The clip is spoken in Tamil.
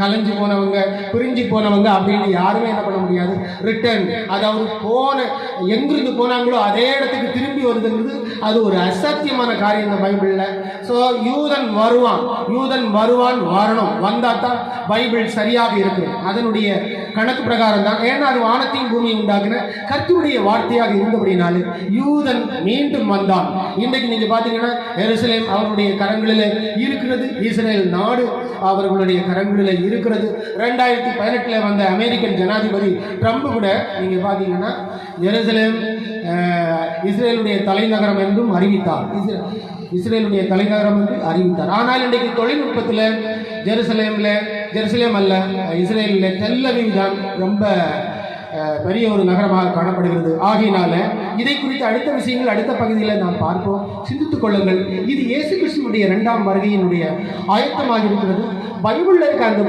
கலைஞ்சு போனவங்க, பிரிஞ்சு போனவங்க அப்படின்னு யாருமே என்ன பண்ண முடியாது. ரிட்டர்ன், அதாவது எங்கிருந்து போனாங்களோ அதே இடத்துக்கு திரும்பி வருதுங்கிறது அது ஒரு அசத்தியமான காரியம் இந்த பைபிளில். ஸோ யூதன் வருவான் வரணும், வந்தால் தான் பைபிள் சரியாக இருக்கு. அதனுடைய கணக்கு பிரகாரம் தான். ஏன்னா அது வானத்தையும் பூமியை உண்டாக்குன கர்த்தருடைய வார்த்தையாக இருந்தபடினாலே யூதன் மீண்டும் வந்தான். இன்றைக்கு நீங்க பாத்தீங்கன்னா எருசலேம் அவருடைய கரங்களில் இருக்கிறது, இஸ்ரேல் நாடு அவர்களுடைய கரங்களில் இருக்கிறது. 2018 வந்த அமெரிக்கன் ஜனாதிபதி ட்ரம்ப் கூட நீங்க பாத்தீங்கன்னா எருசலேம் இஸ்ரேலுடைய தலைநகரம் என்றும் அறிவித்தார். இஸ்ரேலுடைய தலைநகரம் என்று அறிவித்தார். ஆனால் இன்றைக்கு தொழில்நுட்பத்தில் ஜெருசலேம் அல்ல, இஸ்ரேலில் டெல் அவீவ் தான் ரொம்ப பெரிய ஒரு நகரமாக காணப்படுகிறது. ஆகையினால இதை குறித்த அடுத்த விஷயங்கள் அடுத்த பகுதியில் நாம் பார்ப்போம். சிந்தித்துக் கொள்ளுங்கள். இது இயேசு கிறிஸ்துவினுடைய 2ஆம் வருகையினுடைய ஆயத்தமாக இருக்கிறது. பைபிளில் இருக்க அந்த